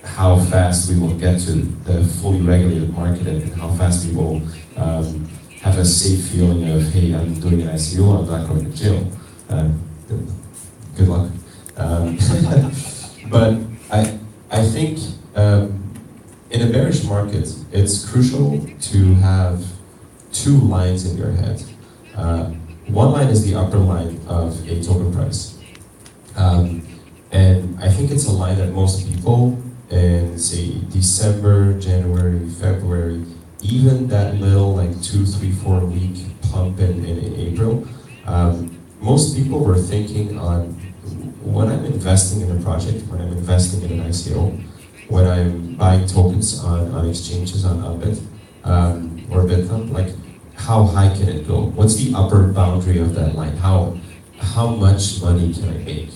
how fast we will get to the fully regulated market and how fast we will have a safe feeling of, hey, I'm doing an ICO, I'm not going to jail. Good luck. But I think in a bearish market, it's crucial to have two lines in your head. One line is the upper line of a token price. And I think it's a line that most people in, say, December, January, February, even that little like 2, 3, 4 week pump in April, most people were thinking on, when I'm investing in a project, when I'm investing in an ICO, when I'm buying tokens on exchanges on Upbit or Bitcoin, like how high can it go? What's the upper boundary of that line? How much money can I make?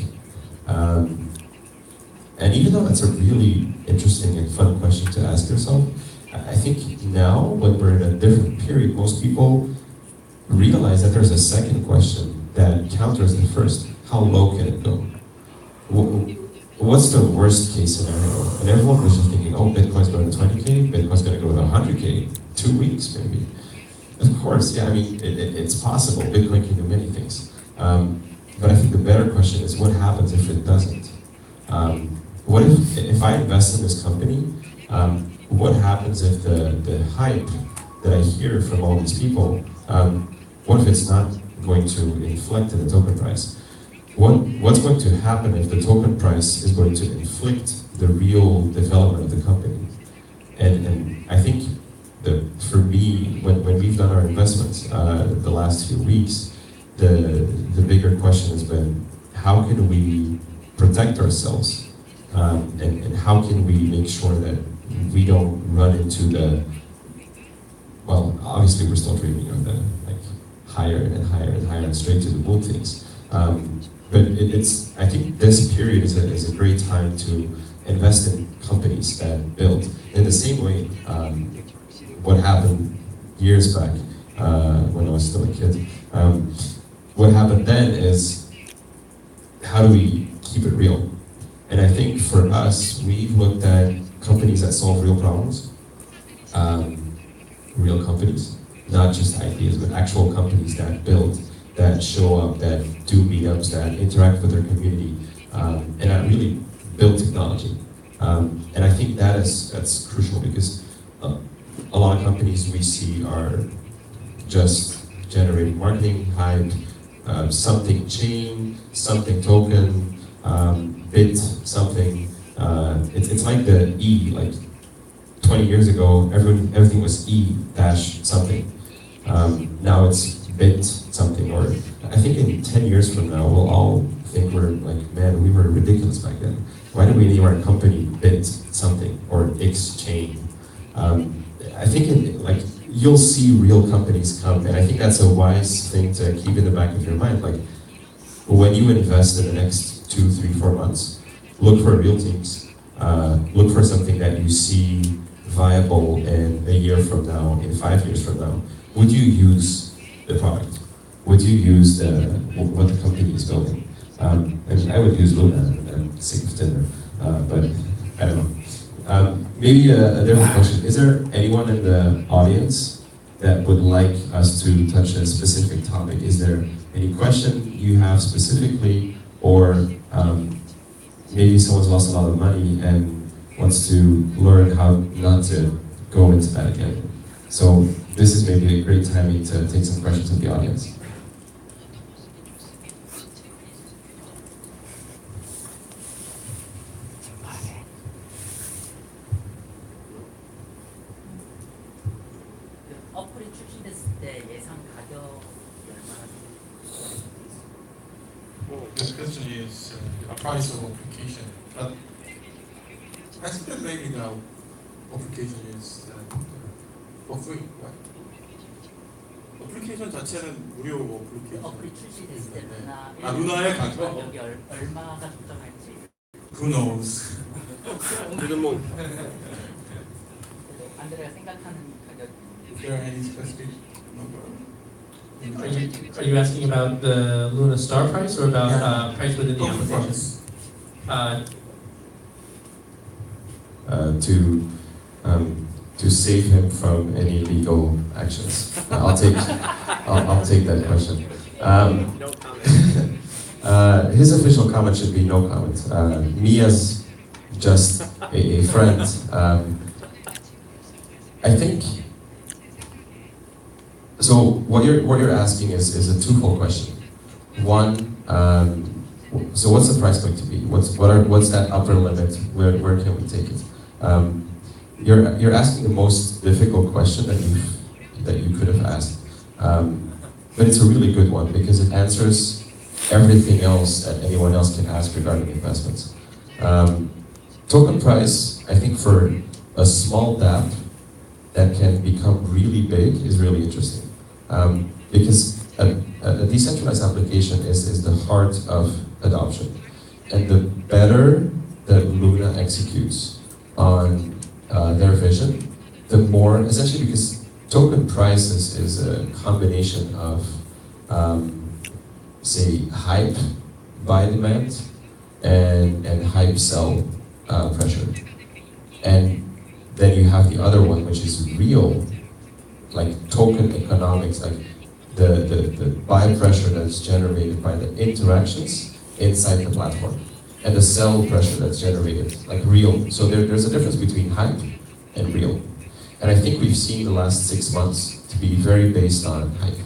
And even though that's a really interesting and fun question to ask yourself, I think now, when we're in a different period, most people realize that there's a second question that counters the first. How low can it go? What's the worst case scenario? And everyone was just thinking, oh, Bitcoin's going to 20K, Bitcoin's going to go to 100K, 2 weeks maybe. Of course, yeah, I mean, it's possible. Bitcoin can do many things. But I think the better question is, what happens if it doesn't? What if I invest in this company, what happens if the hype that I hear from all these people, what if it's not going to inflect in the token price? What's going to happen if the token price is going to inflict the real development of the company? And I think that for me, when we've done our investments the last few weeks, the bigger question has been, how can we protect ourselves? And how can we make sure that we don't run into the, well, obviously we're still dreaming of the like higher and higher and higher and straight to the moon things. But I think this period is a great time to invest in companies that build. In the same way, what happened years back when I was still a kid, what happened then is, how do we keep it real? And I think for us, we've looked at companies that solve real problems, real companies, not just ideas, but actual companies that build, that show up, that do meetups, that interact with their community, and that really build technology. And I think that's crucial, because a lot of companies we see are just generating marketing hype, something chain, something token, bit something. It's like the E, like 20 years ago, everything was E dash something. Now it's bit something, or I think in 10 years from now, we'll all think we're like, man, we were ridiculous back then. Why do we name our company bit something or X chain? I think you'll see real companies come, and I think that's a wise thing to keep in the back of your mind. Like, when you invest in the next 2, 3, 4 months, look for real teams. Look for something that you see viable in a year from now, in 5 years from now. Would you use the product? Would you use what the company is building? I mean, I would use Luna. I'm sick of Tinder, but I don't know. Maybe a different question. Is there anyone in the audience that would like us to touch a specific topic? Is there any question you have specifically, or maybe someone's lost a lot of money and wants to learn how not to go into that again? So this is maybe a great timing to take some questions from the audience. 어플이 출시됐을 때 예상 가격이 얼마나 Well, this question is a price of application, but I think that maybe now application is for free, right? 어플리케이션 자체는 무료 어플리케이션. 어플이 출시됐을 때 루나 루나의 가격? 가격이 얼마가 적정할지. Who knows? 지금 뭐 안드레가 생각하는 가격. Is there any specific number? Are you asking about the Luna Star price, or about price within the application? to save him from any legal actions? I'll take that question. No comment. His official comment should be no comment. Me as just a friend, I think. So what you're asking is a twofold question. One, so what's the price going to be? What's that upper limit? Where can we take it? You're asking the most difficult question that you could have asked, but it's a really good one because it answers everything else that anyone else can ask regarding investments. Token price, I think for a small dApp that can become really big is really interesting, because a decentralized application is the heart of adoption, and the better that Luna executes on their vision, the more, essentially, because token price is a combination of say hype buy demand and hype sell pressure, and then you have the other one, which is real, like token economics, like the buy pressure that's generated by the interactions inside the platform, and the sell pressure that's generated, like real. So there's a difference between hype and real. And I think we've seen the last 6 months to be very based on hype.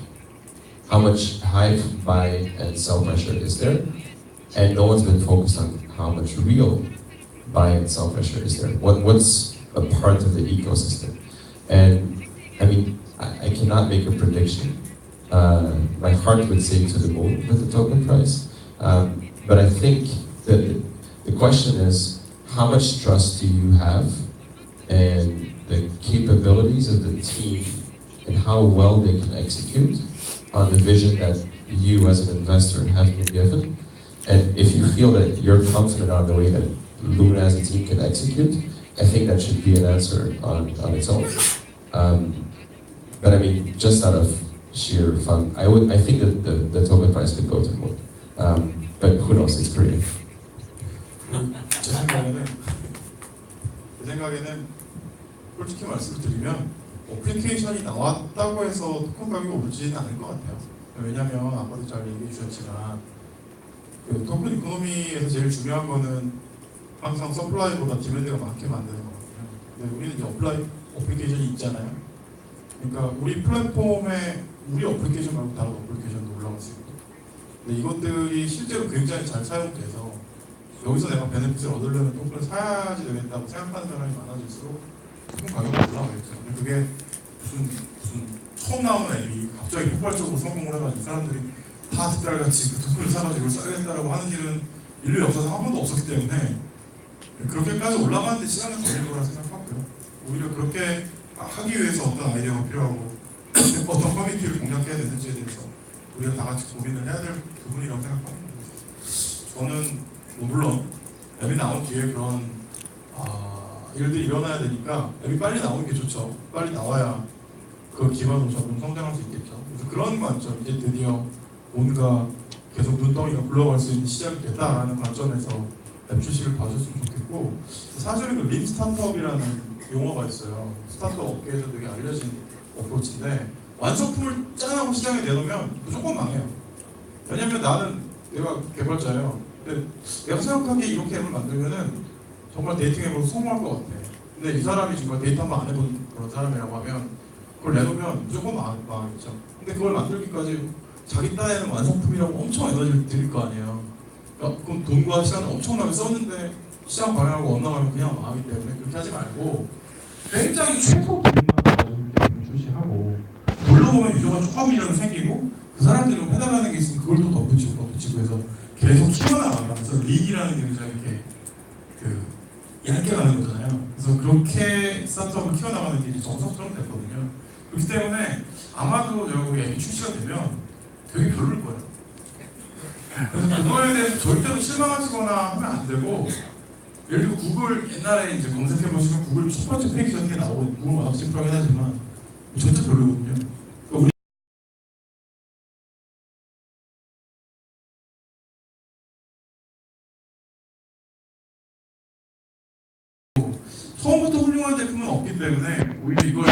How much hype, buy, and sell pressure is there? And no one's been focused on how much real buy and sell pressure is there. What's a part of the ecosystem? And I mean, I cannot make a prediction. My heart would say to the moon with the token price. But I think that the question is, how much trust do you have and the capabilities of the team and how well they can execute on the vision that you as an investor have been given? And if you feel that you're confident on the way that Luna as a team can execute, I think that should be an answer on its own. But I mean, just out of sheer fun, I think that the token price could go to the moon. But who knows, it's creative. 제 생각에는 솔직히 말씀을 드리면 어플리케이션이 나왔다고 해서 토큰 가격이 오르지는 않을 것 같아요. 왜냐하면 아까도 잘 얘기해 주셨지만 그 토큰 이코노미에서 제일 중요한 거는 항상 서플라이보다 디맨드가 많게 만드는 거거든요. 근데 우리는 이제 어플리케이션이 있잖아요. 그러니까 우리 플랫폼에 우리 어플리케이션 말고 다른 어플리케이션도 올라갈 수 있고, 근데 이것들이 실제로 굉장히 잘 사용돼서 여기서 내가 베네핏을 얻으려면 토큰을 사야지 되겠다고 생각하는 사람이 많아질수록 토큰 가격이 올라가겠죠. 근데 그게 무슨 처음 나오는 앱이 갑자기 폭발적으로 성공을 해가지고 사람들이 다 득달같이 그 토큰을 사가지고 써야겠다라고 하는 일은 인류 역사상 한 번도 없었기 때문에 그렇게까지 올라가는데 시간은 걸릴 거라 생각하고요. 오히려 그렇게 하기 위해서 어떤 아이디어가 필요하고 어떤 커뮤니티를 공략해야 되는지에 대해서 우리가 다 같이 고민을 해야 될 부분이라고 생각합니다. 저는 물론 앱이 나온 뒤에 그런 일들이 일어나야 되니까 앱이 빨리 나오는 게 좋죠. 빨리 나와야 그 기반으로 저는 성장할 수 있겠죠. 그래서 그런 관점, 이제 드디어 뭔가 계속 눈덩이가 굴러갈 수 있는 시작이 됐다라는 관점에서 앱 출시를 봐줬으면 좋겠고, 사실은 그 린 스타트업이라는 용어가 있어요. 스타트업 업계에서 되게 알려진 어프로치인데, 완성품을 짠하고 시장에 내놓으면 무조건 망해요. 왜냐면 나는 내가 개발자예요. 근데 내가 생각하기에 이렇게 앱을 만들면은 정말 데이팅 앱으로 성공할 것 같아. 근데 이 사람이 정말 데이트 한번 안 해본 그런 사람이라고 하면 그걸 내놓으면 무조건 망하겠죠. 근데 그걸 만들기까지 자기 딴에는 완성품이라고 엄청 에너지를 들일 거 아니에요. 그러니까 그럼 돈과 시간을 엄청나게 썼는데 시장 방향하고 엇나가면 그냥 망하기 때문에 그렇게 하지 말고 굉장히 최소 기능만 출시하고 돌려보면 유저가 조금이라도 생기고 그 사람들이 해달라는 게 있으면 그걸 또 덧붙이고 해서 계속 키워나가면서 링이라는 게 굉장히 이렇게 얇게 가는 거잖아요. 그래서 그렇게 스타트업을 키워나가는 길이 정석처럼 됐거든요. 그렇기 때문에 아마도 우리 앱이 출시가 되면 되게 별로일 거예요. 그래서 그거에 대해서 절대로 실망하시거나 하면 안 되고, 예를 들어 구글 옛날에 이제 검색해보시면 구글 첫 번째 페이지 같은 게 나오고 구글 워낙 심플하긴 하지만 전체 별로거든요. 그러니까 처음부터 훌륭한 제품은 없기 때문에 오히려 이걸